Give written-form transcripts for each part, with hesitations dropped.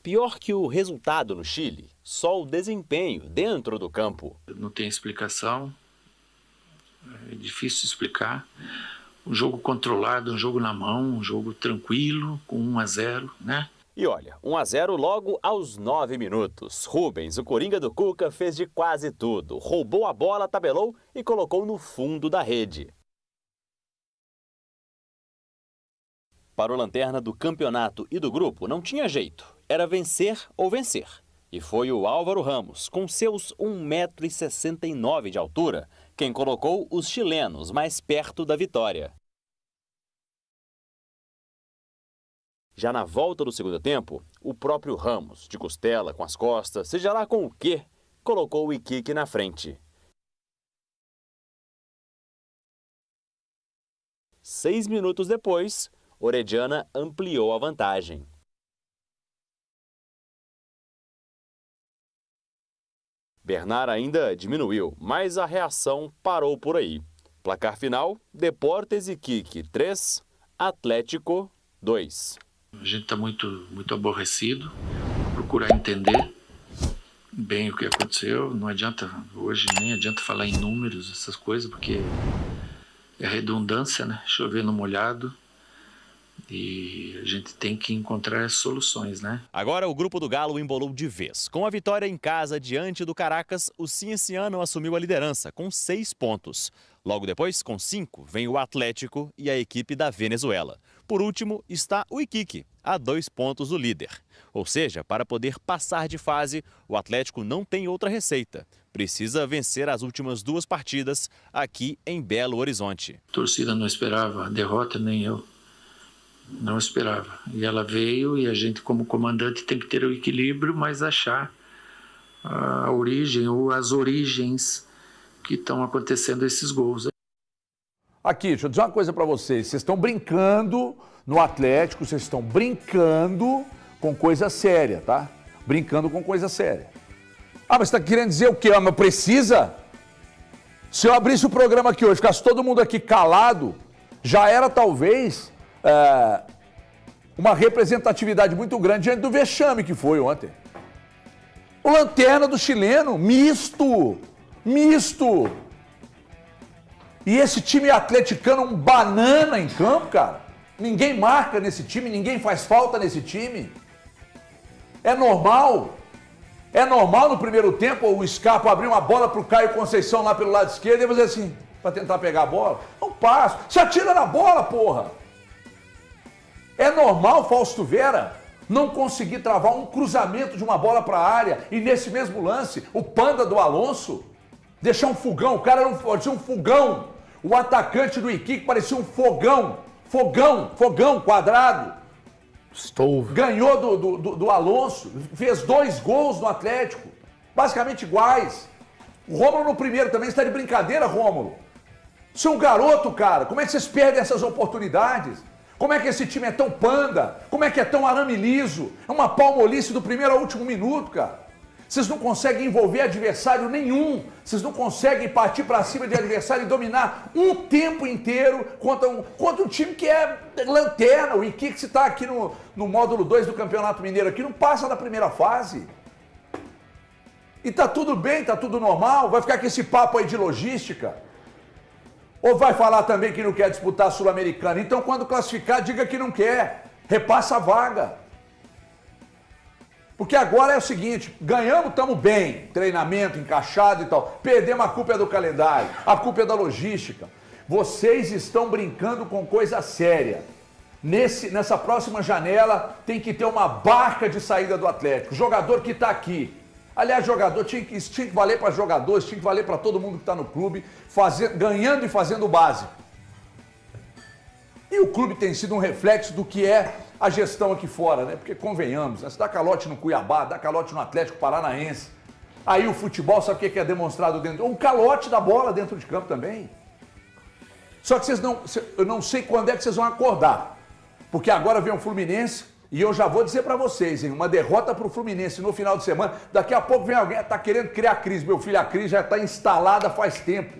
Pior que o resultado no Chile, só o desempenho dentro do campo. Não tem explicação, é difícil explicar. Um jogo controlado, um jogo na mão, um jogo tranquilo, com 1-0, né? E olha, 1-0 logo aos 9 minutos. Rubens, o coringa do Cuca, fez de quase tudo. Roubou a bola, tabelou e colocou no fundo da rede. Para o Lanterna do campeonato e do grupo, não tinha jeito. Era vencer ou vencer. E foi o Álvaro Ramos, com seus 1,69 m de altura, quem colocou os chilenos mais perto da vitória. Já na volta do segundo tempo, o próprio Ramos, de costela, com as costas, seja lá com o quê, colocou o Iquique na frente. 6 minutos depois, Orediana ampliou a vantagem. Bernard ainda diminuiu, mas a reação parou por aí. Placar final, Deportes Iquique 3, Atlético 2. A gente está muito aborrecido, procurar entender bem o que aconteceu. Não adianta, hoje nem adianta falar em números, essas coisas, porque é redundância, né? Chover no molhado. E a gente tem que encontrar soluções, né? Agora o grupo do Galo embolou de vez. Com a vitória em casa diante do Caracas, o Cienciano assumiu a liderança com 6 pontos. Logo depois, com 5, vem o Atlético e a equipe da Venezuela. Por último, está o Iquique, a 2 pontos do líder. Ou seja, para poder passar de fase, o Atlético não tem outra receita. Precisa vencer as últimas 2 partidas aqui em Belo Horizonte. A torcida não esperava a derrota, nem eu. Não esperava. E ela veio e a gente, como comandante, tem que ter o equilíbrio, mas achar a origem ou as origens que estão acontecendo esses gols. Aqui, deixa eu dizer uma coisa pra vocês. Vocês estão brincando no Atlético, vocês estão brincando com coisa séria, tá? Brincando com coisa séria. Ah, mas você tá querendo dizer o quê? Ah, mas precisa? Se eu abrisse o programa aqui hoje, ficasse todo mundo aqui calado, já era talvez... uma representatividade muito grande diante do vexame que foi ontem. O Lanterna do chileno, misto. E esse time atleticano, um banana em campo, cara. Ninguém marca nesse time, ninguém faz falta nesse time. É normal. É normal no primeiro tempo o Scarpa abrir uma bola pro Caio Conceição lá pelo lado esquerdo e fazer assim, pra tentar pegar a bola. Não passa. Se atira na bola, porra. É normal, Fausto Vera, não conseguir travar um cruzamento de uma bola para a área e nesse mesmo lance, o panda do Alonso, deixar um fogão, o cara parecia um fogão, o atacante do Iquique parecia um fogão quadrado. Stove. Ganhou do Alonso, fez 2 gols no Atlético, basicamente iguais. O Rômulo no primeiro também está de brincadeira, Rômulo. Você é um garoto, cara, como é que vocês perdem essas oportunidades? Como é que esse time é tão panda? Como é que é tão arame liso? É uma palmolice do primeiro ao último minuto, cara. Vocês não conseguem envolver adversário nenhum. Vocês não conseguem partir para cima de adversário e dominar um tempo inteiro contra um time que é lanterna. O Iquique, se está aqui no módulo 2 do Campeonato Mineiro, aqui não passa da primeira fase. E tá tudo bem, tá tudo normal. Vai ficar com esse papo aí de logística. Ou vai falar também que não quer disputar a Sul-Americana? Então, quando classificar, diga que não quer. Repassa a vaga. Porque agora é o seguinte, ganhamos, estamos bem. Treinamento, encaixado e tal. Perdemos, a culpa é do calendário. A culpa é da logística. Vocês estão brincando com coisa séria. Nessa próxima janela, tem que ter uma barca de saída do Atlético. Jogador que está aqui. Aliás, jogador, isso tinha que valer para jogadores, tinha que valer para todo mundo que está no clube, ganhando e fazendo o básico. E o clube tem sido um reflexo do que é a gestão aqui fora, né? Porque convenhamos, né? Você dá calote no Cuiabá, dá calote no Atlético Paranaense. Aí o futebol, sabe o que é demonstrado dentro? Um calote da bola dentro de campo também. Só que eu não sei quando é que vocês vão acordar. Porque agora vem o Fluminense. E eu já vou dizer pra vocês, hein, uma derrota pro Fluminense no final de semana, daqui a pouco vem alguém, tá querendo criar crise. Meu filho, a crise já tá instalada faz tempo.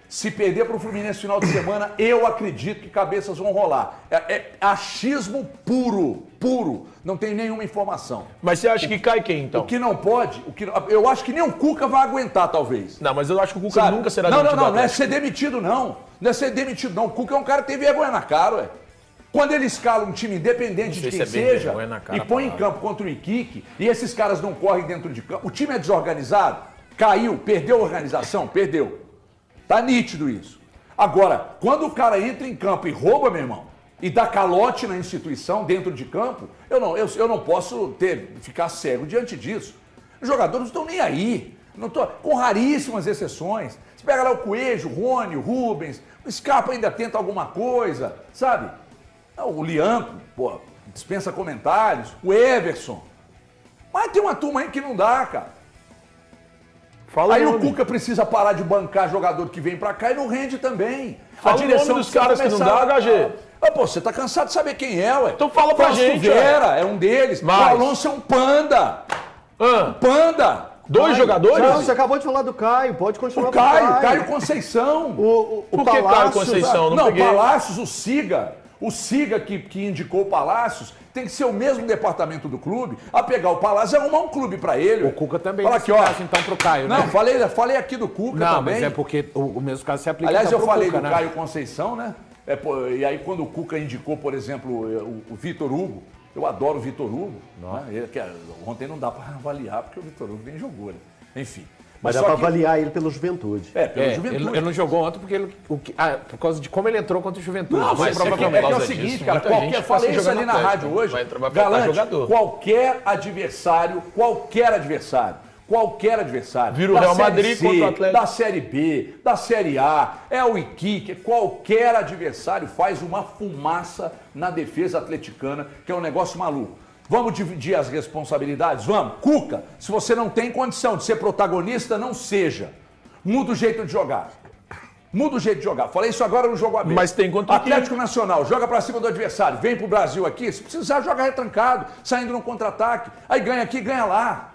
Se perder para o Fluminense no final de semana, eu acredito que cabeças vão rolar. É achismo puro, puro. Não tem nenhuma informação. Mas você acha que cai quem, então? O que não pode, eu acho que nem o Cuca vai aguentar, talvez. Não, mas eu acho que o Cuca Sabe? nunca será demitido. Não é ser demitido, não. Não é ser demitido, não. O Cuca é um cara que tem vergonha na cara, ué. Quando ele escala um time independente de quem seja e põe em campo contra o Iquique, e esses caras não correm dentro de campo, o time é desorganizado, caiu, perdeu a organização, perdeu. Tá nítido isso. Agora, quando o cara entra em campo e rouba, meu irmão, e dá calote na instituição dentro de campo, eu não posso ficar cego diante disso. Os jogadores não estão nem aí. Com raríssimas exceções. Você pega lá o Coelho, o Rony, o Rubens, o Scarpa ainda tenta alguma coisa, sabe? O Lianco, pô, dispensa comentários, o Everson. Mas tem uma turma aí que não dá, cara. Aí o Cuca precisa parar de bancar jogador que vem pra cá e não rende também. Fala o nome dos caras que não dá, HG. Pô, você tá cansado de saber quem é, ué. Então fala pra gente, Vera é um deles. Mas... O Alonso é um panda. Um panda. Dois jogadores? Não, você acabou de falar do Caio, pode continuar o Caio Conceição. Por que Caio Conceição? Não, Palácios, o Siga que indicou o Palácios, tem que ser o mesmo departamento do clube a pegar o Palácio e arrumar um clube pra ele. O Cuca também. Fala aqui, ó. Então pro Caio, não, né? Falei aqui do Cuca não, também. Mas é porque o mesmo caso se aplica. Aliás, eu falei Cuca, do né? Caio Conceição, né? E aí quando o Cuca indicou, por exemplo, o Vitor Hugo, eu adoro o Vitor Hugo. Né? Ontem não dá pra avaliar porque o Vitor Hugo nem jogou, né? Enfim. Mas dá pra avaliar ele pela Juventude. Pela Juventude. Ele não jogou ontem porque por causa de como ele entrou contra o Juventude. Não, mas provavelmente é o seguinte, cara, falei isso ali na rádio hoje, Galante, qualquer adversário, vira o Real Madrid contra o Atlético, da Série B, da Série A, é o Iquique, qualquer adversário faz uma fumaça na defesa atleticana, que é um negócio maluco. Vamos dividir as responsabilidades? Vamos. Cuca, se você não tem condição de ser protagonista, não seja. Muda o jeito de jogar. Falei isso agora no jogo aberto. Mas tem contra o Atlético Nacional, joga pra cima do adversário, vem pro Brasil aqui, se precisar, joga retrancado, saindo no contra-ataque. Aí ganha aqui, ganha lá.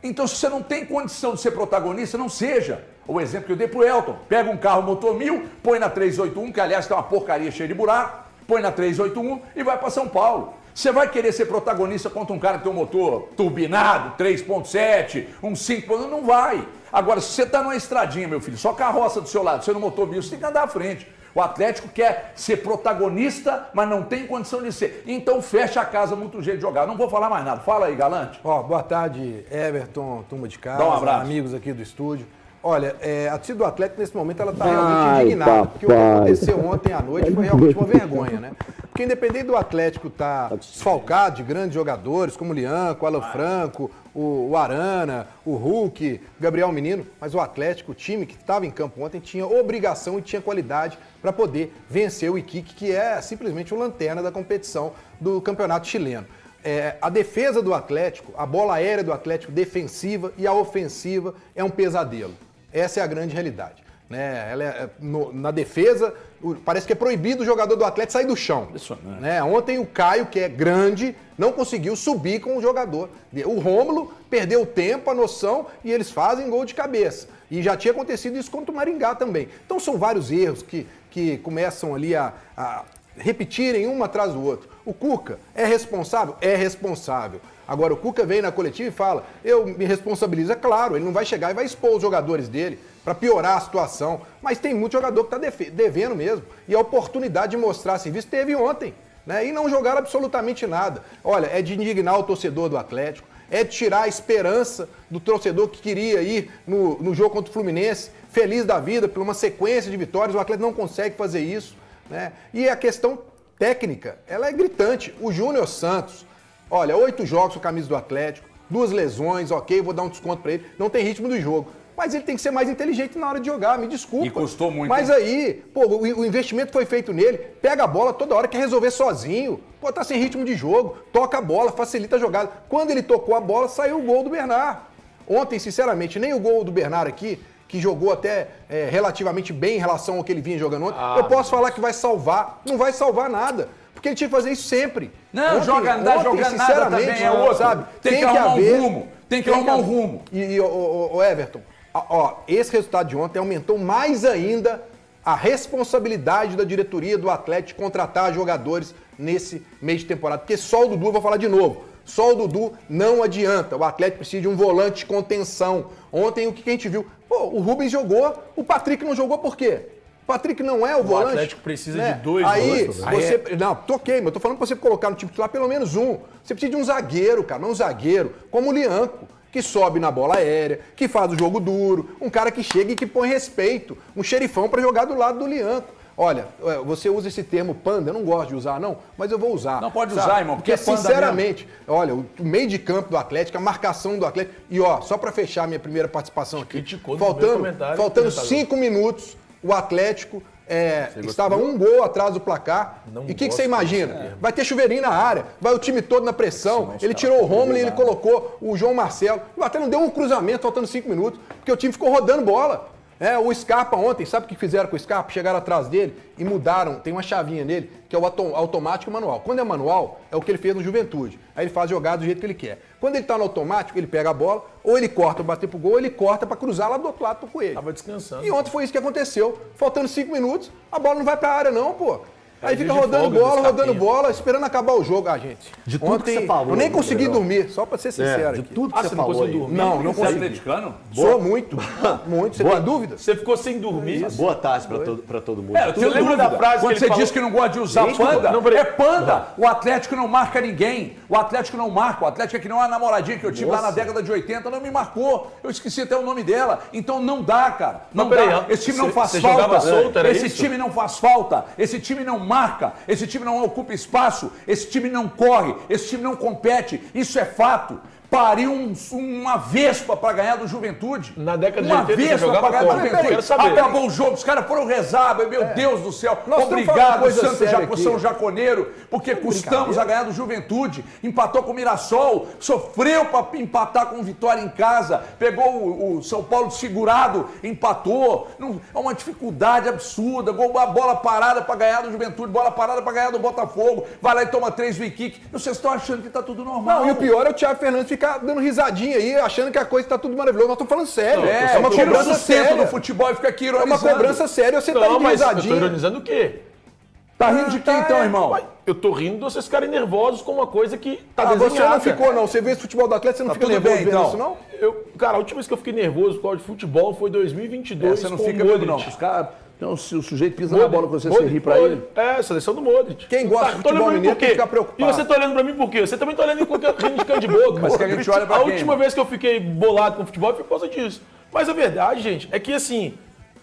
Então, se você não tem condição de ser protagonista, não seja. O exemplo que eu dei pro Elton. Pega um carro motor 1000, põe na 381, que aliás tem uma porcaria cheia de buraco, põe na 381 e vai pra São Paulo. Você vai querer ser protagonista contra um cara que tem um motor turbinado, 3.7, um 5, não vai. Agora, se você está numa estradinha, meu filho, só carroça do seu lado, você no motor 1000, você tem que andar à frente. O Atlético quer ser protagonista, mas não tem condição de ser. Então fecha a casa, muito jeito de jogar. Não vou falar mais nada. Fala aí, Galante. Boa tarde, Everton, turma de casa, Dá um abraço. Amigos aqui do estúdio. Olha, a torcida do Atlético, nesse momento, ela está realmente indignada, porque o que aconteceu ontem à noite foi realmente uma vergonha, né? Porque independente do Atlético estar desfalcado de grandes jogadores, como o Lianco, o Alan Franco, o Arana, o Hulk, o Gabriel Menino, mas o Atlético, o time que estava em campo ontem, tinha obrigação e tinha qualidade para poder vencer o Iquique, que é simplesmente o lanterna da competição do campeonato chileno. A defesa do Atlético, a bola aérea do Atlético defensiva e a ofensiva é um pesadelo. Essa é a grande realidade. Né? Na defesa, parece que é proibido o jogador do Atlético sair do chão. Né? Ontem o Caio, que é grande, não conseguiu subir com o jogador. O Rômulo perdeu o tempo, a noção, e eles fazem gol de cabeça. E já tinha acontecido isso contra o Maringá também. Então são vários erros que começam ali a repetirem um atrás do outro. O Cuca é responsável? É responsável. Agora, o Cuca vem na coletiva e fala, eu me responsabilizo. É claro, ele não vai chegar e vai expor os jogadores dele para piorar a situação. Mas tem muito jogador que está devendo mesmo. E a oportunidade de mostrar serviço teve ontem. Né? E não jogaram absolutamente nada. Olha, é de indignar o torcedor do Atlético, é de tirar a esperança do torcedor que queria ir no jogo contra o Fluminense, feliz da vida, por uma sequência de vitórias. O Atlético não consegue fazer isso. Né? E a questão técnica, ela é gritante. O Júnior Santos, olha, 8 jogos com a camisa do Atlético, 2 lesões, ok, vou dar um desconto pra ele, não tem ritmo do jogo. Mas ele tem que ser mais inteligente na hora de jogar, me desculpa. E custou muito. Mas aí, pô, o investimento foi feito nele, pega a bola toda hora, quer resolver sozinho. Pô, tá sem ritmo de jogo, toca a bola, facilita a jogada. Quando ele tocou a bola, saiu o gol do Bernard. Ontem, sinceramente, nem o gol do Bernard aqui, que jogou até relativamente bem em relação ao que ele vinha jogando ontem, eu posso falar que vai salvar. Não vai salvar nada. Porque ele tinha que fazer isso sempre. Não, ontem, jogar nada também é outro. Sabe? Tem que arrumar um rumo. Tem que arrumar um rumo. E o Everton, Esse resultado de ontem aumentou mais ainda a responsabilidade da diretoria do Atlético de contratar jogadores nesse mês de temporada. Porque só o Dudu, eu vou falar de novo, só o Dudu não adianta. O Atlético precisa de um volante de contenção. Ontem, o que a gente viu? Pô, o Rubens jogou, o Patrick não jogou por quê? O Patrick não é o volante. O Atlético precisa né? de 2 Aí, volantes. você... Não, toquei, mas eu tô falando pra você colocar no time titular pelo menos um. Você precisa de um zagueiro, cara, não um zagueiro, como o Lianco, que sobe na bola aérea, que faz o jogo duro, um cara que chega e que põe respeito, um xerifão pra jogar do lado do Lianco. Olha, você usa esse termo panda, eu não gosto de usar não, mas eu vou usar. Não pode usar, irmão, porque é panda sinceramente, olha, o meio de campo do Atlético, a marcação do Atlético, e ó, só pra fechar minha primeira participação aqui, faltando 5 minutos, o Atlético estava um gol atrás do placar. E o que você imagina? Vai ter chuveirinho na área, vai o time todo na pressão. Ele tirou o Romulo e ele colocou o João Marcelo. O Atlético não deu um cruzamento faltando 5 minutos, porque o time ficou rodando bola. O Scarpa ontem, sabe o que fizeram com o Scarpa? Chegaram atrás dele e mudaram, tem uma chavinha nele, que é o automático e manual. Quando é manual, é o que ele fez no Juventude. Aí ele faz jogada do jeito que ele quer. Quando ele tá no automático, ele pega a bola, ou ele corta pra bater pro gol, ou ele corta pra cruzar lá do outro lado pro Coelho. Tava descansando. E ontem foi isso que aconteceu. Faltando 5 minutos, a bola não vai pra área não, pô. Aí fica rodando bola, esperando acabar o jogo. Gente, de tudo ontem que você falou, eu nem consegui Gabriel. dormir, só pra ser sincero. De aqui. tudo que você falou. Não Você é consegui. atleticano? Sou muito. Você tem dúvida? Você ficou sem dormir? Boa tarde pra todo mundo. Eu tenho lembra dúvida. da frase que Quando ele você falou? diz que não gosta de usar Gente, panda, não, peraí. é panda. O Atlético não marca ninguém. O Atlético não marca. O Atlético é que não é a namoradinha que eu tive lá na década de 80, não me marcou. Eu esqueci até o nome dela. Então não dá, cara. Não Mas peraí, dá. Esse time não faz você falta. jogava solto, era Esse isso? time não faz falta. Esse time não marca. Esse time não ocupa espaço. Esse time não corre. Esse time não compete. Isso é fato. Pariu uma vespa pra ganhar do Juventude. Na década de uma 80 você vespa jogava pra ganhar do como? Juventude. Quero saber. Acabou o jogo, os caras foram rezar, meu Deus do céu. Nós estamos falando Obrigado, coisa Santo séria aqui. São Jaconeiro, porque custamos a ganhar do Juventude. Empatou com o Mirassol, sofreu pra empatar com o Vitória em casa, pegou o São Paulo segurado, empatou. É uma dificuldade absurda. A bola parada pra ganhar do Juventude, bola parada pra ganhar do Botafogo. Vai lá e toma 3 free kick. Vocês estão achando que tá tudo normal. Não, e o pior é o Thiago Fernandes ficar dando risadinha aí, achando que a coisa tá tudo maravilhoso. Nós estamos falando sério. É uma tira o cobrança sustento séria do do futebol e fica aqui É ironizando. uma cobrança séria, você tá Não, indo mas eu tô risadinha. ironizando o quê? Tá rindo de quem então, irmão? Ué, eu tô rindo de vocês ficarem nervosos com uma coisa que tá Você desenhada. não ficou, não. Você vê esse futebol do Atlético, você não fica tudo nervoso bem, vendo então. isso, não? Cara, a última vez que eu fiquei nervoso por causa de futebol foi 2022 Você não com fica o mesmo, Modric. não. Os caras. Então, se o sujeito pisa na bola com você, você ri pra Modric. ele. É, seleção do Modric. Quem gosta de tô olhando futebol pra mim mineiro por tem quê? que ficar preocupado. E você tá olhando pra mim por quê? Você também tá olhando com rindo de cana de boca. Mas que a gente olha pra A quem, última irmão? vez que eu fiquei bolado com futebol foi por causa disso. Mas a verdade, gente, é que assim,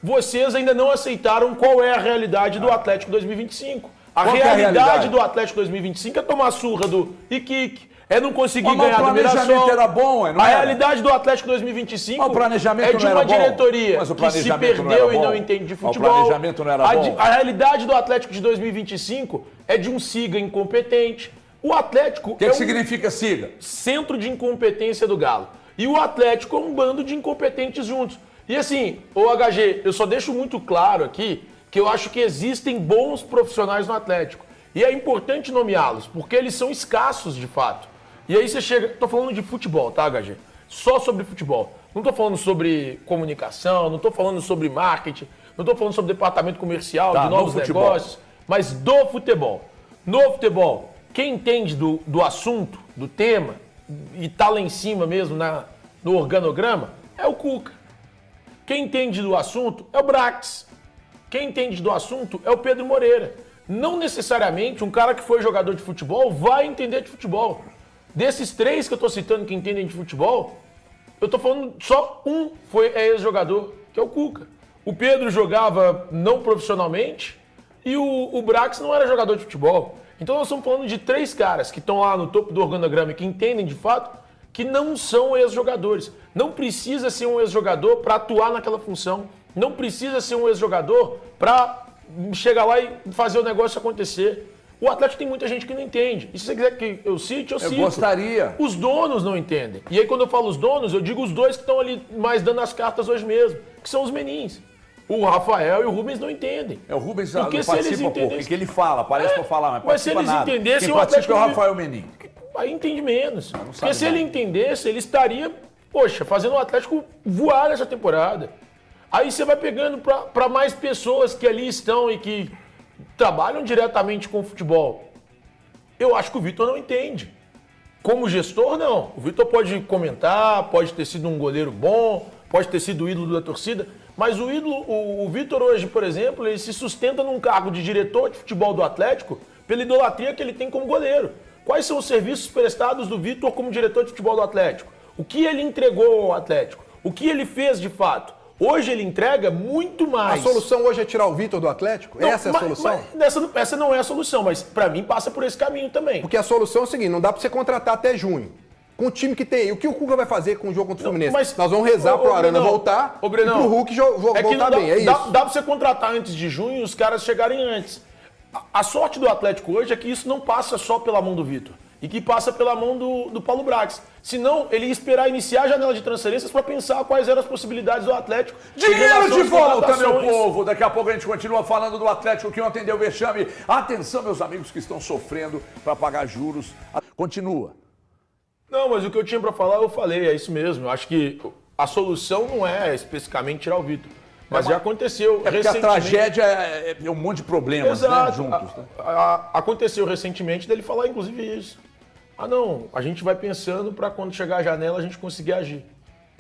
vocês ainda não aceitaram qual é a realidade do Atlético 2025. A Qual que é a realidade realidade? do Atlético 2025 é tomar a surra do Iquique, é não conseguir Mas ganhar o do planejamento Mirassol. era bom, não A era? realidade do Atlético 2025 Mas o planejamento é de não uma era bom? diretoria Mas o que se planejamento não perdeu era e bom? não entende de Mas o futebol. planejamento não era bom? A realidade do Atlético de 2025 é de um Siga incompetente. O Atlético O que é um significa siga? centro de incompetência do Galo. E o Atlético é um bando de incompetentes juntos. E assim, ô HG, eu só deixo muito claro aqui que eu acho que existem bons profissionais no Atlético. E é importante nomeá-los, porque eles são escassos de fato. E aí você chega... Tô falando de futebol, tá, HG? Só sobre futebol. Não tô falando sobre comunicação, não tô falando sobre marketing, não tô falando sobre departamento comercial, Tá, de novos no futebol. negócios, mas do futebol. No futebol, quem entende do assunto, do tema, e tá lá em cima mesmo no organograma, é o Cuca. Quem entende do assunto é o Brax. Quem entende do assunto é o Pedro Moreira. Não necessariamente um cara que foi jogador de futebol vai entender de futebol. Desses 3 que eu tô citando que entendem de futebol, eu tô falando só um é ex-jogador, que é o Cuca. O Pedro jogava não profissionalmente e o Brax não era jogador de futebol. Então nós estamos falando de 3 caras que estão lá no topo do organograma e que entendem de fato que não são ex-jogadores. Não precisa ser um ex-jogador para atuar naquela função. Não precisa ser um ex-jogador para chegar lá e fazer o negócio acontecer. O Atlético tem muita gente que não entende. E se você quiser que eu cite, eu cito. Eu gostaria. Os donos não entendem. E aí quando eu falo os donos, eu digo os 2 que estão ali mais dando as cartas hoje mesmo, que são os menins. O Rafael e o Rubens não entendem. É o Rubens Porque não se eles participa pouco. entendessem- O que ele fala, parece pra falar, mas se participa eles nada. entendessem, Quem o participa é o Atlético Rafael Menin. Aí entende menos. Porque sabe se ele nada. entendesse, ele estaria poxa, fazendo o Atlético voar nessa temporada. Aí você vai pegando para mais pessoas que ali estão e que trabalham diretamente com o futebol. Eu acho que o Vitor não entende. Como gestor, não. O Vitor pode comentar, pode ter sido um goleiro bom, pode ter sido o ídolo da torcida, mas o Vitor hoje, por exemplo, ele se sustenta num cargo de diretor de futebol do Atlético pela idolatria que ele tem como goleiro. Quais são os serviços prestados do Vitor como diretor de futebol do Atlético? O que ele entregou ao Atlético? O que ele fez de fato? Hoje ele entrega muito mais. A solução hoje é tirar o Vitor do Atlético? Não, essa é a solução? Essa não é a solução, mas pra mim passa por esse caminho também. Porque a solução é o seguinte, não dá pra você contratar até junho. Com o time que tem. O que o Cuca vai fazer com o jogo contra o Fluminense? Mas, nós vamos rezar pro Arana voltar e pro Hulk voltar bem. É isso. Dá pra você contratar antes de junho e os caras chegarem antes. A sorte do Atlético hoje é que isso não passa só pela mão do Vitor. E que passa pela mão do Paulo Brax. Senão, ele ia esperar iniciar a janela de transferências para pensar quais eram as possibilidades do Atlético. Dinheiro de volta, meu povo! Daqui a pouco a gente continua falando do Atlético que ontem deu vexame. Atenção, meus amigos que estão sofrendo para pagar juros. Continua. Não, mas o que eu tinha para falar, eu falei. É isso mesmo. Eu acho que a solução não é especificamente tirar o Vitor. Mas já aconteceu recentemente. Porque a tragédia é um monte de problemas, né, juntos. Né? Aconteceu recentemente dele falar, inclusive, isso. Não, a gente vai pensando para quando chegar a janela a gente conseguir agir.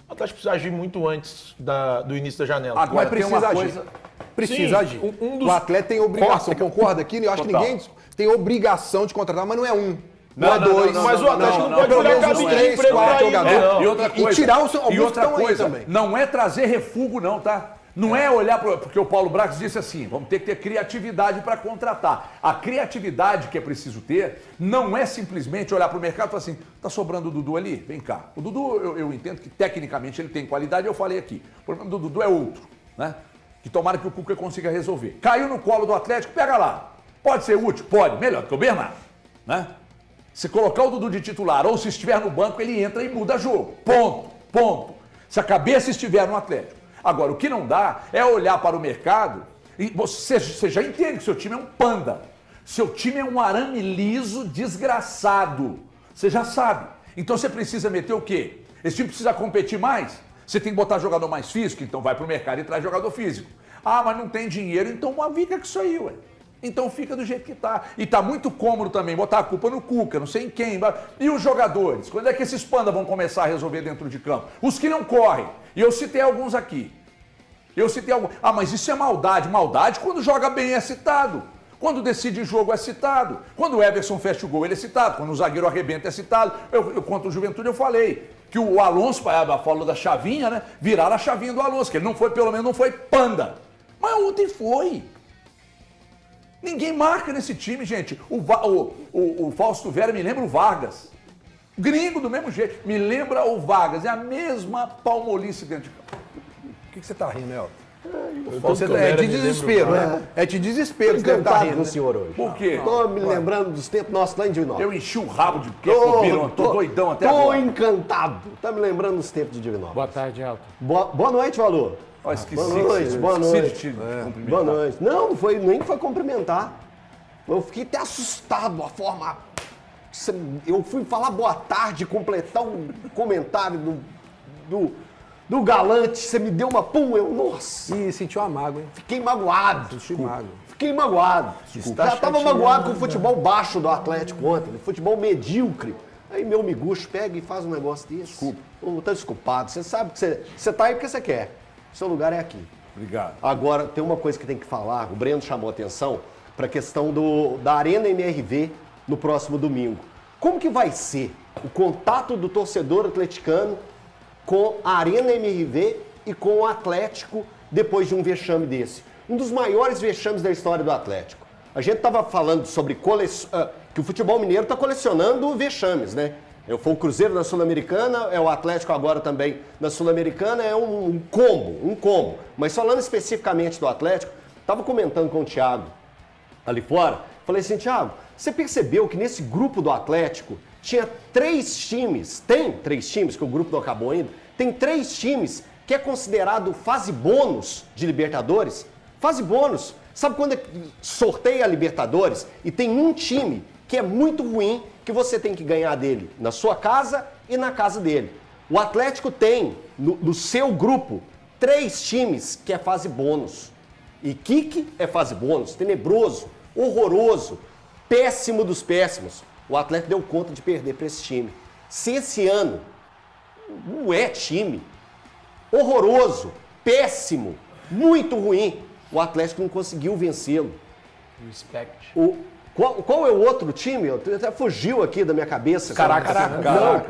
O Atlético precisa agir muito antes do início da janela. Agora precisa agir. Precisa agir. O atleta tem obrigação, concorda aqui? Eu acho que ninguém tem obrigação de contratar, mas não é um. Não é dois. Mas o Atlético não pode olhar cabide de emprego para jogador. E outra coisa, tirar alguns que estão aí também. Não é trazer refúgio não, tá? Não é olhar porque o Paulo Brax disse assim, vamos ter que ter criatividade para contratar. A criatividade que é preciso ter não é simplesmente olhar para o mercado e falar assim, tá sobrando o Dudu ali? Vem cá. O Dudu, eu entendo que tecnicamente ele tem qualidade, eu falei aqui. O problema do Dudu é outro, né? Que tomara que o Cuca consiga resolver. Caiu no colo do Atlético, pega lá. Pode ser útil? Pode. Melhor do que o Bernardo, né? Se colocar o Dudu de titular ou se estiver no banco, ele entra e muda jogo. Ponto. Se a cabeça estiver no Atlético. Agora, o que não dá é olhar para o mercado e você já entende que seu time é um panda. Seu time é um arame liso desgraçado. Você já sabe. Então você precisa meter o quê? Esse time precisa competir mais? Você tem que botar jogador mais físico? Então vai para o mercado e traz jogador físico. Mas não tem dinheiro, então fica com isso aí, ué. Então fica do jeito que tá. E tá muito cômodo também botar a culpa no Cuca, não sei em quem. E os jogadores? Quando é que esses pandas vão começar a resolver dentro de campo? Os que não correm. E eu citei alguns aqui. Mas isso é maldade. Maldade quando joga bem é citado. Quando decide jogo é citado. Quando o Everson fecha o gol ele é citado. Quando o zagueiro arrebenta é citado. Contra o Juventude eu falei que o Alonso, falou da chavinha, né? Viraram a chavinha do Alonso, que ele não foi, pelo menos não foi panda. Mas ontem foi. Ninguém marca nesse time, gente. O Fausto Vera me lembra o Vargas. Gringo do mesmo jeito. Me lembra o Vargas. É a mesma palmolice dentro de campo. O que você tá rindo, Elton? É de desespero, né? É de desespero que você deve estar rindo com o senhor hoje. Por quê? Tô me lembrando dos tempos nossos lá em Divinópolis. Eu enchi o rabo de Copirão, tô doidão até agora. Tô encantado. Tá me lembrando dos tempos de Divinópolis. Boa tarde, Elton. Boa noite, Valor. Esqueci. Boa noite. Boa noite. Não foi, nem foi cumprimentar. Eu fiquei até assustado a forma... Eu fui falar boa tarde, completar um comentário do Galante, você me deu uma pum, nossa. Ih, sentiu uma mágoa, hein? Fiquei magoado. Fiquei magoado. Já estava magoado com o futebol baixo do Atlético ontem, o futebol medíocre. Aí meu miguxo pega e faz um negócio desse. Desculpa. Tá desculpado. Você sabe que você tá aí porque você quer. Seu lugar é aqui. Obrigado. Agora, tem uma coisa que tem que falar. O Breno chamou a atenção para a questão da Arena MRV no próximo domingo. Como que vai ser o contato do torcedor atleticano com a Arena MRV e com o Atlético depois de um vexame desse? Um dos maiores vexames da história do Atlético. A gente estava falando sobre que o futebol mineiro está colecionando vexames, né? Foi o Cruzeiro na Sul-Americana, é o Atlético agora também na Sul-Americana, é um combo. Mas falando especificamente do Atlético, estava comentando com o Thiago ali fora, falei assim, Thiago, você percebeu que nesse grupo do Atlético tinha 3 times, tem 3 times, que o grupo não acabou ainda, tem 3 times que é considerado fase bônus de Libertadores? Fase bônus. Sabe quando sorteia a Libertadores e tem um time que é muito ruim, que você tem que ganhar dele na sua casa e na casa dele? O Atlético tem, no seu grupo, 3 times que é fase bônus. Iquique é fase bônus, tenebroso, horroroso, péssimo dos péssimos. O Atlético deu conta de perder para esse time. Se esse ano não é time, horroroso, péssimo, muito ruim, o Atlético não conseguiu vencê-lo. Respect. Qual é o outro time? Até fugiu aqui da minha cabeça. Caracas.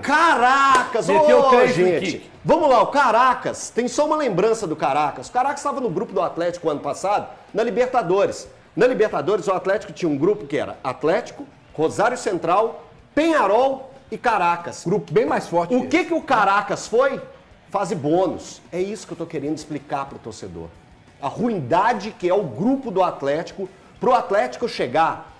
Caracas! Meteu Ô, 3 no gente! Iquique. Vamos lá, o Caracas. Tem só uma lembrança do Caracas. O Caracas estava no grupo do Atlético ano passado, na Libertadores. Na Libertadores, o Atlético tinha um grupo que era Atlético, Rosário Central, Peñarol e Caracas. Grupo bem mais forte. O que o Caracas foi? Fase bônus. É isso que eu estou querendo explicar para o torcedor. A ruindade que é o grupo do Atlético, para o Atlético chegar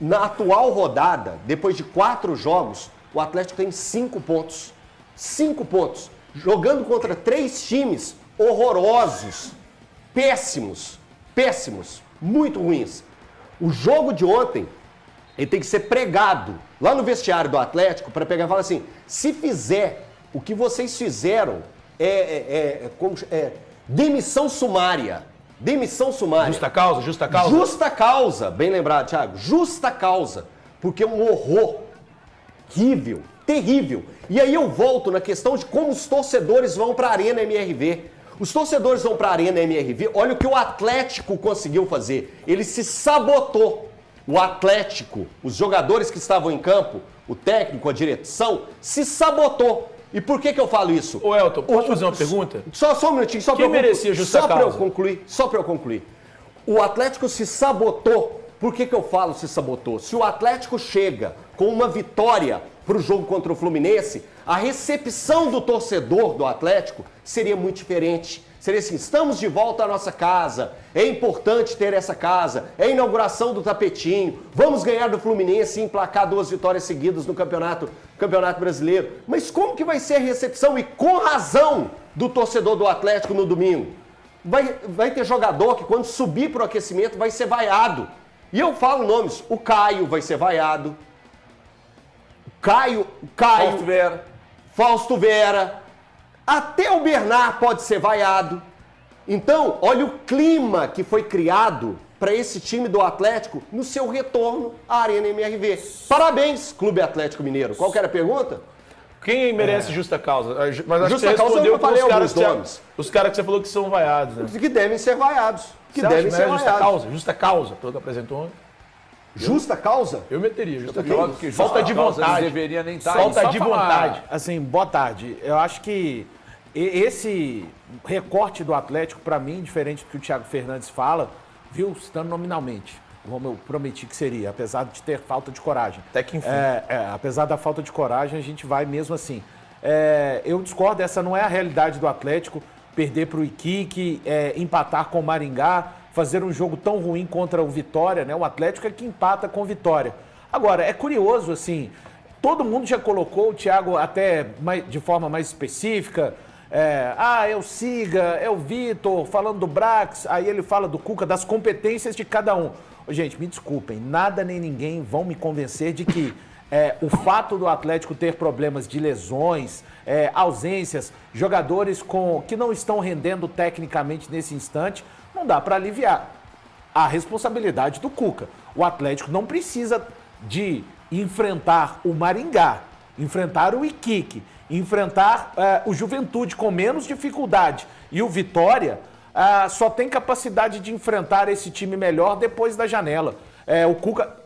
na atual rodada, depois de 4 jogos, o Atlético tem 5 pontos. 5 pontos. Jogando contra 3 times horrorosos, péssimos, muito ruins. O jogo de ontem, ele tem que ser pregado lá no vestiário do Atlético para pegar e falar assim, se fizer o que vocês fizeram, demissão sumária. Demissão sumária. Justa causa? Justa causa, bem lembrado, Thiago. Justa causa. Porque é um horror horrível, terrível. E aí eu volto na questão de como os torcedores vão para a Arena MRV. Os torcedores vão para a Arena MRV, olha o que o Atlético conseguiu fazer. Ele se sabotou. O Atlético, os jogadores que estavam em campo, o técnico, a direção, se sabotou. E por que eu falo isso? Ô Elton, posso fazer uma pergunta? Só um minutinho, só para merecia justa causa? Só para eu concluir. O Atlético se sabotou. Por que eu falo se sabotou? Se o Atlético chega com uma vitória para o jogo contra o Fluminense, a recepção do torcedor do Atlético seria muito diferente. Seria assim, estamos de volta à nossa casa, é importante ter essa casa, é a inauguração do tapetinho, vamos ganhar do Fluminense e emplacar 2 vitórias seguidas no Campeonato Brasileiro. Mas como que vai ser a recepção e com razão do torcedor do Atlético no domingo? Vai ter jogador que quando subir para o aquecimento vai ser vaiado. E eu falo nomes, o Caio vai ser vaiado, Fausto Vera, até o Bernard pode ser vaiado. Então, olha o clima que foi criado para esse time do Atlético no seu retorno à Arena MRV. Parabéns, Clube Atlético Mineiro. Qual que era a pergunta? Quem merece justa causa? Mas acho Justa que você causa, respondeu eu falei com alguns nomes. os caras que você falou que são vaiados, né? Que devem ser vaiados. Que Você devem acha ser que merece vaiados. justa causa, pelo que apresentou ontem. Justa causa? Eu meteria justa Pior causa. do que Falta de causa, vontade. não deveria nem estar. Falta Só de falar- vontade. Assim, boa tarde. Eu acho que esse recorte do Atlético, para mim, diferente do que o Thiago Fernandes fala, viu, citando nominalmente, como eu prometi que seria, apesar de ter falta de coragem. Até que enfim. Apesar da falta de coragem, a gente vai mesmo assim. Eu discordo, essa não é a realidade do Atlético, perder para o Iquique, empatar com o Maringá, fazer um jogo tão ruim contra o Vitória, né? O Atlético é que empata com o Vitória. Agora, é curioso, assim, todo mundo já colocou o Thiago até de forma mais específica, é o Siga, é o Vitor, falando do Brax, aí ele fala do Cuca, das competências de cada um. Gente, me desculpem, nada nem ninguém vão me convencer de que o fato do Atlético ter problemas de lesões, ausências, jogadores que não estão rendendo tecnicamente nesse instante, não dá para aliviar a responsabilidade do Cuca. O Atlético não precisa de enfrentar o Maringá, enfrentar o Iquique, enfrentar o Juventude com menos dificuldade e o Vitória só tem capacidade de enfrentar esse time melhor depois da janela.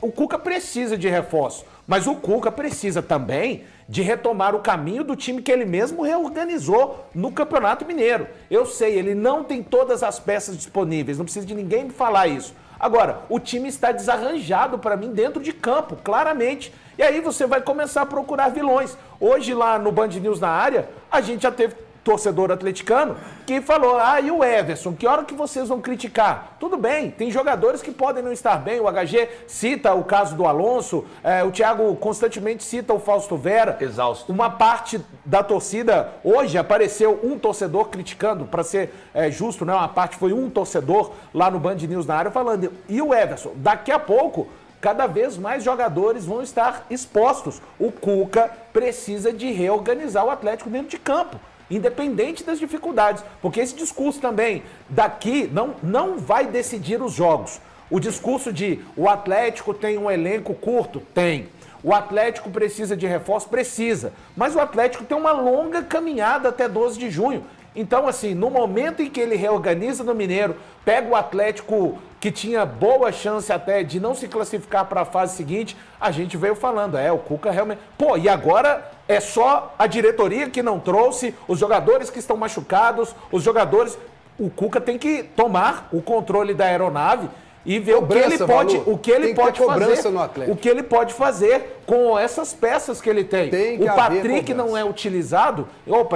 O Cuca precisa de reforço, mas o Cuca precisa também de retomar o caminho do time que ele mesmo reorganizou no Campeonato Mineiro. Eu sei, ele não tem todas as peças disponíveis, não precisa de ninguém me falar isso. Agora, o time está desarranjado para mim dentro de campo, claramente. E aí você vai começar a procurar vilões. Hoje lá no Band News na área, a gente já teve torcedor atleticano que falou, e o Everson, que hora que vocês vão criticar? Tudo bem, tem jogadores que podem não estar bem, o HG cita o caso do Alonso, o Thiago constantemente cita o Fausto Vera. Exausto. Uma parte da torcida, hoje apareceu um torcedor criticando, para ser justo, né? Uma parte foi um torcedor lá no Band News na área falando, e o Everson, daqui a pouco cada vez mais jogadores vão estar expostos. O Cuca precisa de reorganizar o Atlético dentro de campo, independente das dificuldades. Porque esse discurso também daqui não vai decidir os jogos. O discurso de o Atlético tem um elenco curto? Tem. O Atlético precisa de reforço? Precisa. Mas o Atlético tem uma longa caminhada até 12 de junho. Então, assim, no momento em que ele reorganiza no Mineiro, pega o Atlético que tinha boa chance até de não se classificar para a fase seguinte, a gente veio falando, o Cuca realmente... Pô, e agora é só a diretoria que não trouxe, os jogadores que estão machucados, os jogadores... O Cuca tem que tomar o controle da aeronave e ver Cobrança, o que ele pode fazer, no Atlético. o que ele pode fazer com essas peças que ele tem. Que O Patrick cobrança. não é utilizado.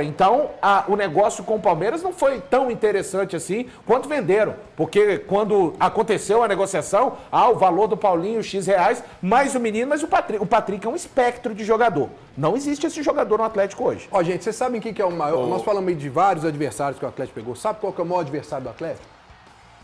Então o negócio com o Palmeiras não foi tão interessante assim quanto venderam, porque quando aconteceu a negociação, o valor do Paulinho X reais, mais o menino, mas o Patrick é um espectro de jogador. Não existe esse jogador no Atlético hoje. Ó, gente, vocês sabem quem que é o maior? Nós falamos aí de vários adversários que o Atlético pegou. Sabe qual que é o maior adversário do Atlético?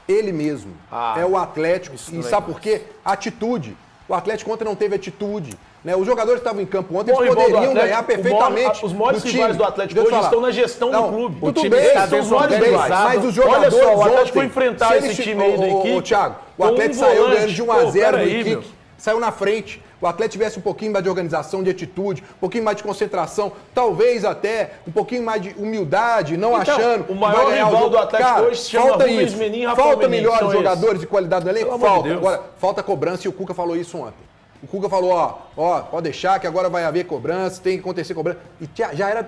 Ele mesmo. É o Atlético. E sabe por quê? Atitude. O Atlético ontem não teve atitude. Né? Os jogadores que estavam em campo ontem, eles poderiam ganhar perfeitamente. Os maiores rivais do Atlético hoje estão na gestão do clube. O time time está está desorganizado. Mas os jogadores Olha só, o Atlético foi ontem, enfrentar se esse time aí do Iquique. Thiago, o com Atlético um saiu volante. ganhando de 1-0 do peraí, meu. Iquique. Saiu na frente. O Atlético tivesse um pouquinho mais de organização, de atitude, um pouquinho mais de concentração, talvez até um pouquinho mais de humildade, não achando o maior que vai ganhar rival jogo. do Atlético Cara, hoje se chama falta Rubens isso. Menin e Rafael Falta Menin, melhores são jogadores esses. de qualidade do elenco? Pelo amor de Falta. Deus. Agora, falta cobrança e o Cuca falou isso ontem. O Cuca falou, ó, pode deixar que agora vai haver cobrança, tem que acontecer cobrança. E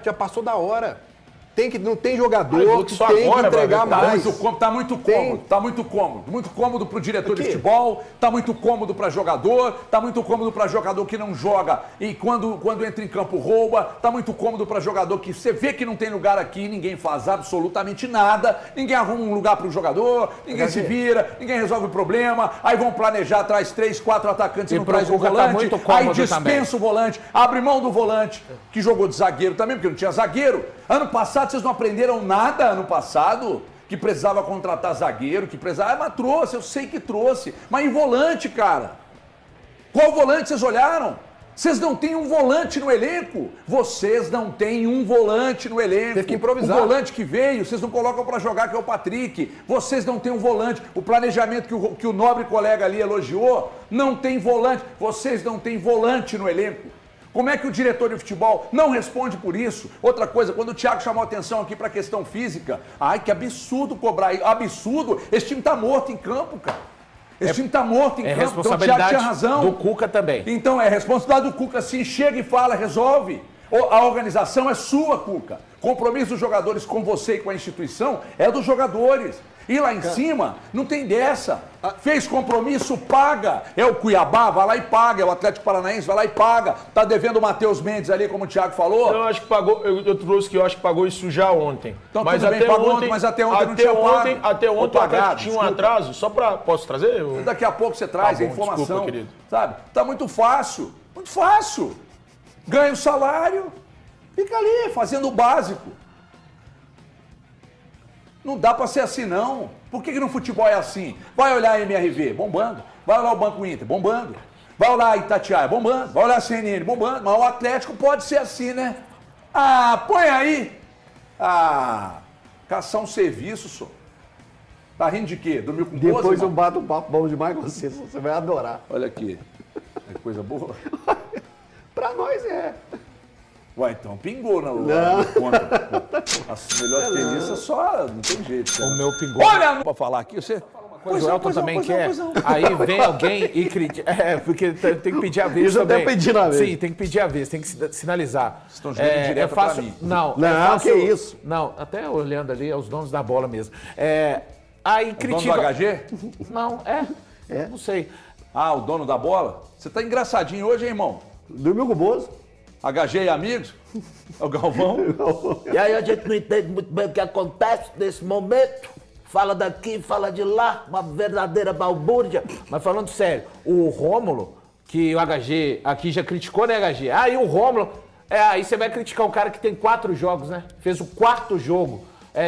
já passou da hora. Não tem jogador que só tem agora que entregar vai ver, mais. Tá muito cômodo, tá muito cômodo. Muito cômodo pro diretor de futebol, tá muito cômodo pra jogador, tá muito cômodo pra jogador que não joga e quando entra em campo rouba, tá muito cômodo pra jogador que você vê que não tem lugar aqui, ninguém faz absolutamente nada, ninguém arruma um lugar pro jogador, ninguém se vira, ninguém resolve o problema, aí vão planejar, traz 3, 4 atacantes e não traz um Cuca tá volante, muito aí cômodo dispensa o volante, abre mão do volante, que jogou de zagueiro também, porque não tinha zagueiro. Ano passado vocês não aprenderam nada ano passado? Que precisava contratar zagueiro, que precisava... mas trouxe, eu sei que trouxe. Mas em volante, cara. Qual volante vocês olharam? Vocês não têm um volante no elenco. Vocês não têm um volante no elenco. Teve que improvisar. O volante que veio, vocês não colocam pra jogar, que é o Patrick. Vocês não têm um volante. O planejamento que o nobre colega ali elogiou, não tem volante. Vocês não têm volante no elenco. Como é que o diretor de futebol não responde por isso? Outra coisa, quando o Thiago chamou a atenção aqui para a questão física, que absurdo cobrar, absurdo, esse time tá morto em campo, cara. Esse time tá morto em campo, então o Thiago tinha razão. Do Cuca também. Então é responsabilidade do Cuca, sim, chega e fala, resolve. A organização é sua, Cuca. Compromisso dos jogadores com você e com a instituição é dos jogadores. E lá em cima, não tem dessa. Fez compromisso, paga. É o Cuiabá, vai lá e paga. É o Atlético Paranaense, vai lá e paga. Tá devendo o Matheus Mendes ali, como o Thiago falou. Eu acho que pagou, eu trouxe que eu acho que pagou isso já ontem. Então tudo bem, pagou ontem, mas até ontem não tinha pago. Até Ou ontem o pagado, Atlético tinha um desculpa. atraso, só pra... Posso trazer? Daqui a pouco você traz Tá a bom, informação. desculpa, querido. Sabe? Tá muito fácil. Muito fácil. Ganha o salário, fica ali, fazendo o básico. Não dá pra ser assim, não. Por que no futebol é assim? Vai olhar a MRV, bombando. Vai olhar o Banco Inter, bombando. Vai olhar a Itatiaia, bombando. Vai olhar a CNN, bombando. Mas o Atlético pode ser assim, né? Põe aí. Caçar um serviço, só. Tá rindo de quê? Dormiu com Depois gozo, eu irmão? bato um papo bom demais com você, você vai adorar. Olha aqui. É coisa boa. Pra nós é. Ué, então pingou na conta. A melhor delícia só não tem jeito. Cara. O meu pingou. Olha, pra falar aqui, você... Pois o Elton também quer. Aí vem alguém e critica. Porque tem que pedir a vez Isso eu também. até pedi na vez. Sim, tem que pedir a vez, tem que sinalizar. Estão jogando direto pra mim. Não, Não, é fácil, que isso. Não, até olhando ali, é os donos da bola mesmo. Aí critica. Dono do HG? Não, não sei. O dono da bola? Você tá engraçadinho hoje, hein, irmão? Dormiu com o Bozo? HG e amigos? É o Galvão? E aí a gente não entende muito bem o que acontece nesse momento. Fala daqui, fala de lá, uma verdadeira balbúrdia. Mas falando sério, o Rômulo, que o HG aqui já criticou, né, HG? E o Rômulo, aí você vai criticar um cara que tem 4 jogos, né? Fez o 4º jogo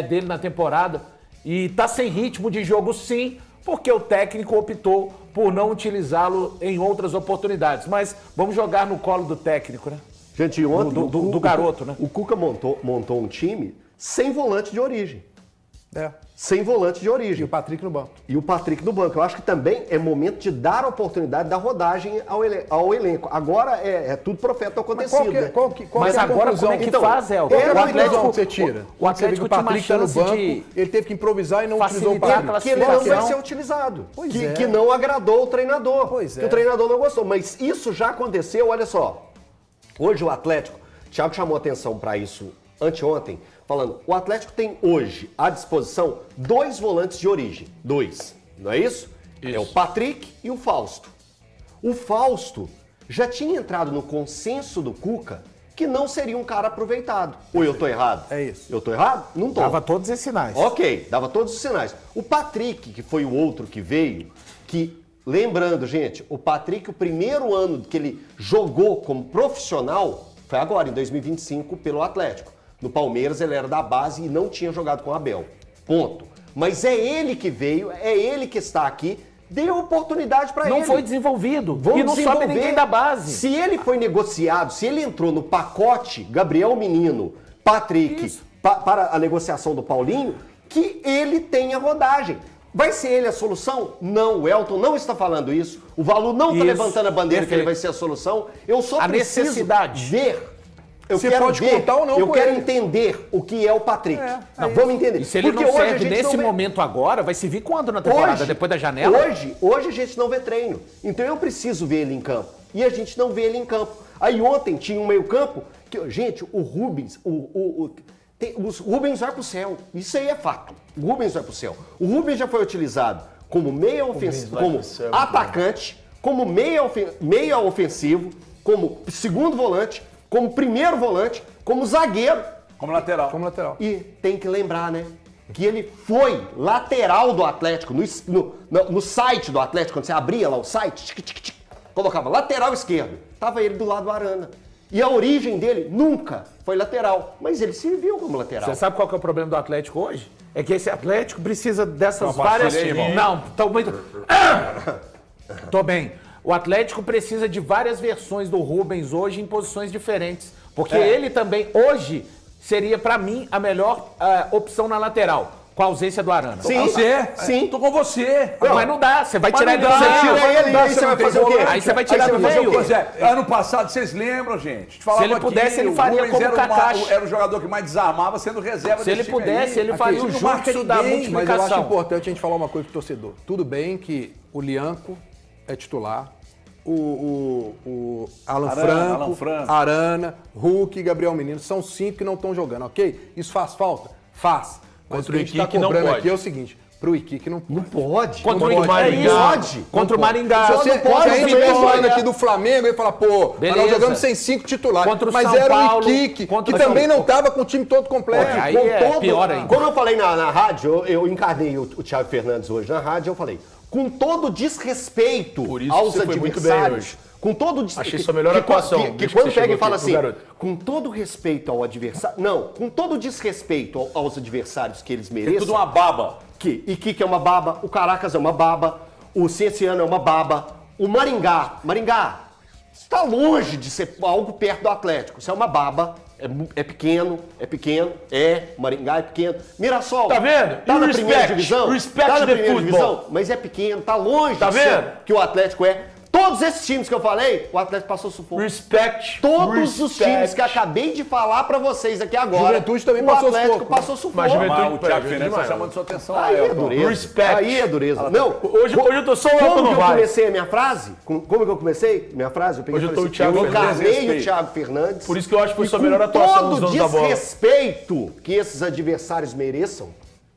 dele na temporada e tá sem ritmo de jogo, sim. porque o técnico optou por não utilizá-lo em outras oportunidades. Mas vamos jogar no colo do técnico, né? Gente, ontem Do garoto, né? O Cuca montou um time sem volante de origem. É. Sem volante de E origem. o Patrick no banco. E o Patrick no banco. Eu acho que também é momento de dar oportunidade da rodagem ao elenco. Agora é tudo profeta acontecido. né? Qual Mas que é a agora conclusão? como é que Então, faz, Elton? é Qual o é a Atlético- conclusão que você tira? o Atlético o tinha uma Patrick tá no chance banco, de ele teve que improvisar e não utilizou o facilitar a Patrick. Que ele não vai classificação. ser utilizado. Pois que, é. que não agradou o treinador. Pois que é. o treinador não gostou. Mas isso já aconteceu, olha só. Hoje o Atlético, o Thiago chamou atenção para isso anteontem, falando, o Atlético tem hoje à disposição 2 volantes de origem. 2, não é isso? É o Patrick e o Fausto. O Fausto já tinha entrado no consenso do Cuca que não seria um cara aproveitado. Ou eu tô errado? É isso. Eu tô errado? Não tô. Dava todos esses sinais. Ok, dava todos os sinais. O Patrick, que foi o outro que veio, que, lembrando, gente, o Patrick, o primeiro ano que ele jogou como profissional, foi agora, em 2025, pelo Atlético. No Palmeiras ele era da base e não tinha jogado com o Abel. Ponto. Mas é ele que veio, é ele que está aqui, dê oportunidade para ele. Não foi desenvolvido. Vamos e não sobe desenvolver. ninguém da base. Se ele foi negociado, se ele entrou no pacote Gabriel Menino, Patrick, para a negociação do Paulinho, que ele tenha rodagem. Vai ser ele a solução? Não, o Elton não está falando isso. O Valu não está Isso. levantando a bandeira que ele Perfeito. vai ser a solução. Eu só A preciso necessidade. ver. Eu Você quero pode ver, contar ou não eu com quero ele. entender o que é o Patrick. Não, vamos entender. E se ele Porque não hoje a serve gente nesse não vê- momento agora, vai servir quando na temporada? Depois da janela? Hoje a gente não vê treino. Então eu preciso ver ele em campo. E a gente não vê ele em campo. Aí ontem tinha um meio-campo que, gente, o Rubens, o Rubens vai pro céu. Isso aí é fato. O Rubens vai pro céu. O Rubens já foi utilizado como meia ofensivo, como atacante, como meia ofensivo, como segundo volante, como primeiro volante, como zagueiro. Como lateral. Como lateral. E tem que lembrar, né? Que ele foi lateral do Atlético, no site do Atlético, quando você abria lá o site, colocava lateral esquerdo. Tava ele do lado do Arana. E a origem dele nunca foi lateral, mas ele serviu como lateral. Você sabe qual que é o problema do Atlético hoje? É que esse Atlético precisa dessas várias... Não, tô muito... Tô bem. O Atlético precisa de várias versões do Rubens hoje em posições diferentes. Porque ele também, hoje, seria pra mim a melhor opção na lateral, com a ausência do Arana. Sim, sim. Tô com você. Mas não dá, você vai Mas tirar não ele do dá, meio. tira ele, não dá, aí você vai não fazer tem o quê? volante. Aí você vai tirar Aí do você vai fazer meio. o quê? Pois é, ano passado, vocês lembram, gente? Te falava Se ele aqui, pudesse, ele o faria Rubens como era Kakashi. Era o jogador que mais desarmava, sendo reserva Se ele desse time pudesse, aí. ele faria o Aqui, jogo que ele dá Mas eu acho multiplicação. importante a gente falar uma coisa pro torcedor. Tudo bem que o Lianco é titular, o Alan Franco, Arana, Hulk e Gabriel Menino são 5 que não estão jogando, ok? Isso faz falta? Faz. Mas Contra o que a o gente tá Iquique não cobrando pode. aqui é o seguinte, pro Iquique não pode. Não pode. Contra Não o pode. Maringá. É isso. Contra o Maringá. Se Só você, não pode se a gente também, estivesse falando olha. aqui do Flamengo, ele fala, pô, mas Beleza. nós jogamos sem 5 titulares. Contra o mas São era Paulo, o Iquique, contra que o São também não Paulo. estava com o time todo completo. Aí é pior ainda. Como eu falei na rádio, eu encarnei o Thiago Fernandes hoje na rádio, eu falei, com todo desrespeito Por isso aos que você foi muito bem adversários, hoje. com todo Achei sua melhor atuação, Que desde que quando você pega e chegou fala aqui, assim, o garoto. com todo respeito ao adversário, não, com todo desrespeito aos adversários que eles É mereçam, tudo uma baba. que é uma baba, o Caracas é uma baba, o Cienciano é uma baba, o Maringá está longe de ser algo perto do Atlético, isso é uma baba, é pequeno, Maringá é pequeno, Mirassol, Tá vendo? Tá E na o primeira respect? divisão, Respect tá na the primeira football. divisão, mas é pequeno, tá longe Tá de ser vendo? que o Atlético é. Todos esses times que eu falei, o Atlético passou sufoco. Respect. Todos os respect. times que eu acabei de falar pra vocês aqui agora, Juventude também o passou Atlético sufoco. passou sufoco. Mas Juventude- Mas o Thiago Pega, Fernandes tá demais. chamando sua atenção. Aí é Elton. dureza. Respect. Aí é dureza. Não, Hoje eu tô só o Elton como que eu Novaes. comecei a minha frase? Como que eu comecei minha frase? Eu peguei Hoje e eu falei tô o Thiago eu encarnei Fernandes. o Thiago Fernandes. Por isso que eu acho que foi e sua com melhor atuação nos todo donos da bola. desrespeito que esses adversários mereçam,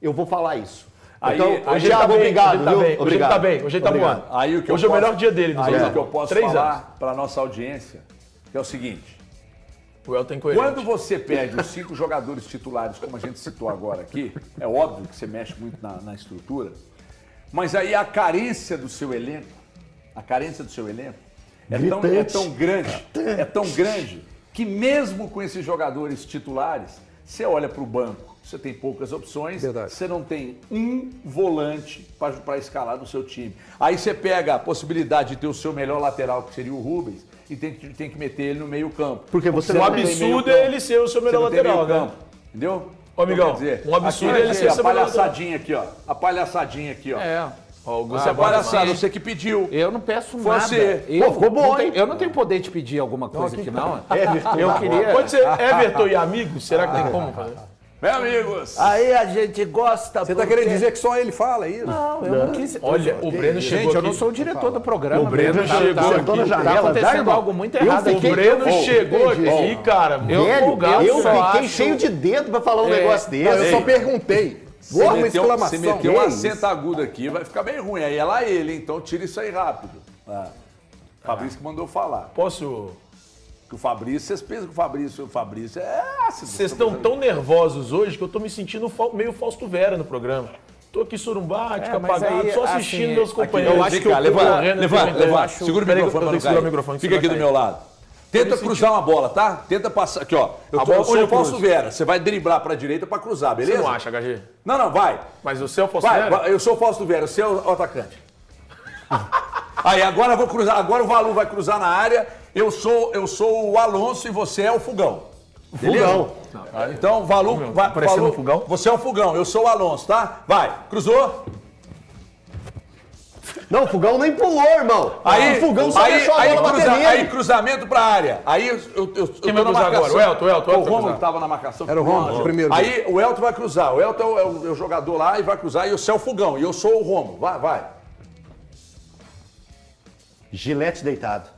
eu vou falar isso. Aí- Então, aí Hoje ele tá Thiago, bem, obrigado, hoje ele tá viu? bem, hoje ele Obrigado. tá bem, hoje ele tá Obrigado. voando. Aí o que Hoje é o melhor dia dele nos Aí anos. o que eu posso 3 falar anos. para nossa audiência é o seguinte. O Elton é incoerente. Quando você perde os 5 jogadores titulares, como a gente citou agora aqui, é óbvio que você mexe muito na estrutura, mas aí a carência do seu elenco, é tão grande, que mesmo com esses jogadores titulares, Você olha para o banco, você tem poucas opções, Verdade. você não tem um volante para escalar no seu time. Aí você pega a possibilidade de ter o seu melhor lateral, que seria o Rubens, e tem que meter ele no meio campo. Porque você O não tem absurdo é ele ser o seu melhor lateral, né? Entendeu? Ô, amigão, Então, quer dizer, um absurdo aqui, ele ser a seu melhor palhaçadinha aqui, ó. A palhaçadinha aqui, ó. Ó, o Gus Você é é bom palhaçada, demais. você que pediu. Eu não peço Foi nada. você. Eu, ficou bom, não hein? eu não tenho poder de pedir alguma coisa aqui, não. Everton. Eu queria... Pode ser Everton e amigos? Será que tem como fazer? Meus amigos. Aí a gente gosta. Você tá querendo dizer que só ele fala, é isso? Não, eu não quis... Olha, o Breno chegou Gente, eu aqui. não sou o diretor do programa. O Breno chegou sentou na aqui. janela, Tá acontecendo irmão? algo muito errado O aqui. Breno chegou aqui, cara. Eu Velho, eu só fiquei acho- cheio de dedo pra falar um negócio Não, eu desse. só perguntei. Boa uma exclamação. Você meteu Que um isso? acento agudo aqui, vai ficar bem ruim. Aí é lá ele, então tira isso aí rápido. Fabrício que mandou falar. Posso... Que o Fabrício, vocês pensam que o Fabrício é ácido. Vocês estão tão nervosos hoje que eu tô me sentindo meio Fausto Vera no programa. Tô aqui surumbático, mas apagado, aí, só assistindo assim, meus companheiros. Eu acho que levanta. Levanta. Segura o Peraí, microfone eu pra tenho não que segurar o cair. microfone, Fica aqui do meu lado. Tenta cruzar uma bola, tá? Tenta passar. Aqui, ó. Eu bola, sou onde o eu Fausto cruzo? Vera. Você vai driblar pra direita pra cruzar, Você beleza? não acha, HG? Não, vai. Mas o seu Fausto Vai, Vera? vai, eu sou o Fausto Vera, você é o atacante. Aí, agora eu vou cruzar. Agora o Valu vai cruzar na área. Eu sou o Alonso e você é o Fugão. Beleza? Fogão. Então, Valu, parecendo Valu, um Fugão? Você é o Fugão, eu sou o Alonso, tá? Vai, cruzou. Não, o Fogão nem pulou, irmão. Aí, o Fogão só deixou a bola bater nele. aí cruzamento pra área. Aí eu Quem vai cruzar agora? O Elton vai O Romulo cruzar. tava na marcação. Era o Romulo, o primeiro. Aí o Elton vai cruzar. O Elton é o jogador lá e vai cruzar. E você é o Fugão. E eu sou o Romulo. Vai. Gilete deitado.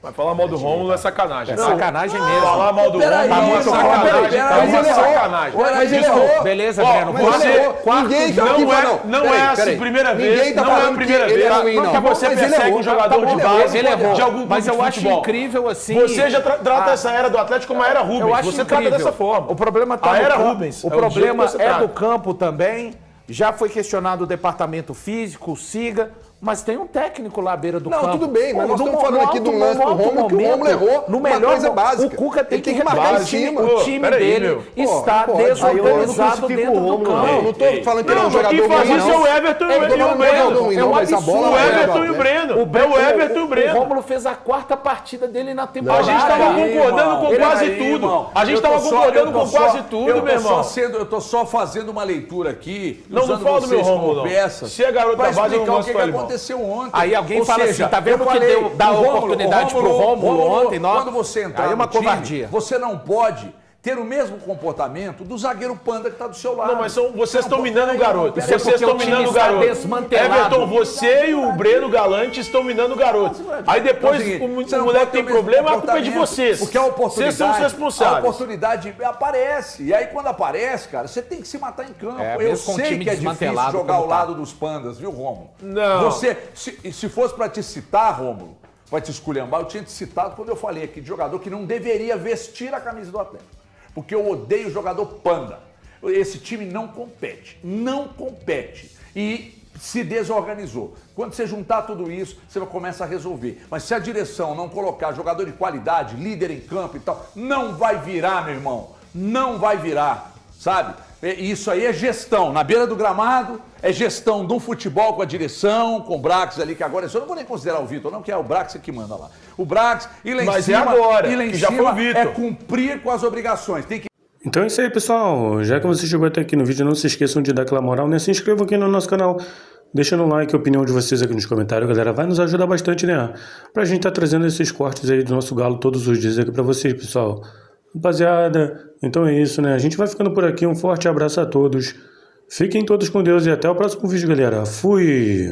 Vai falar mal do Rômulo é sacanagem. É sacanagem mesmo. Falar mal do Peraí, Rômulo tá muito peraí, sacanagem. Tá mas muito ele errou. sacanagem. Mas ele Desculpa. errou. Beleza, Ó, Breno. Mas ele errou. Ninguém tá aqui falando. Não é a primeira vez. Ninguém tá Não é a falando primeira que ele vez é ruim, não. que você Mas ele persegue errou. um jogador de Ele base Ele errou. de algum Mas clube eu de acho futebol. incrível assim. Você já trata essa era do Atlético como a era Rubens. Eu acho Você incrível. trata dessa forma. O problema tá A no era campo. Rubens. O É o jeito problema que você é trata. do campo também. Já foi questionado o departamento físico, o SIGA, mas tem um técnico lá à beira do Não, campo. tudo bem, mas Pô, nós no estamos falando aqui de um lance do Romulo que o Romulo errou No uma melhor coisa básica. O Cuca tem Ele tem que que marcar reparar. em cima. O time Peraí, dele meu. está Pô, pode. desorganizado Aí eu dentro não do crucifico o campo. Eu não tô falando que ele é um Não, mas jogador quem faz ruim, isso é não. o Everton e o Não, Breno. não, mas a bola O vai Everton jogar, e o né? Breno. É o Everton e o O Breno. Rômulo fez a quarta partida dele na temporada. A gente estava concordando com Peraí, quase irmão. tudo. A gente Eu tô estava só- concordando eu tô com só- quase tudo, meu irmão. Eu tô só fazendo uma leitura aqui. Não usando fala do meu vocês como Rômulo, não. peças, Se é garoto pra da base, eu não explicar o gosto que, do que alemão. aconteceu ontem. Aí alguém Ou fala seja, assim, tá vendo eu que falei, deu, dá o Rômulo, oportunidade pro Rômulo ontem? Quando você entrar Aí é uma no time, covardia. você não pode ter o mesmo comportamento do zagueiro Panda que está do seu lado. Não, mas vocês estão Não, minando o garoto. Isso é Vocês porque estão o time minando o está garoto. desmantelado. Everton, você e o Breno Galante estão minando o garoto. Aí depois Então, o você não moleque pode ter tem o mesmo problema, a culpa é de comportamento, vocês. Porque a oportunidade, Vocês são os a responsáveis. oportunidade aparece. E aí quando aparece, cara, você tem que se matar em campo. É, Eu mesmo com o sei time que é difícil desmantelado jogar ao como tá. lado dos Pandas, viu, Rômulo? Não. Você, se fosse pra te citar, Rômulo, pra te esculhambar, eu tinha te citado quando eu falei aqui de jogador que não deveria vestir a camisa do Atlético. Porque eu odeio o jogador Panda. Esse time não compete. Não compete. E se desorganizou. Quando você juntar tudo isso, você começa a resolver. Mas se a direção não colocar jogador de qualidade, líder em campo e tal, não vai virar, meu irmão. Não vai virar, sabe? Isso aí é gestão. Na beira do gramado, é gestão de um futebol com a direção, com o Brax ali, que agora... Eu não vou nem considerar o Vitor, não, que é o Brax que manda lá. O Brax, e lá em Mas é cima... agora, e lá em que já foi o cima Vitor. é cumprir com as obrigações. Tem que Então é isso aí, pessoal. Já que você chegou até aqui no vídeo, não se esqueçam de dar aquela moral, né? Se inscrevam aqui no nosso canal, deixando um like, a opinião de vocês aqui nos comentários, galera. Vai nos ajudar bastante, né? Pra gente tá trazendo esses cortes aí do nosso galo todos os dias aqui pra vocês, pessoal. Rapaziada, então é isso, né? A gente vai ficando por aqui. Um forte abraço a todos. Fiquem todos com Deus e até o próximo vídeo, galera. Fui!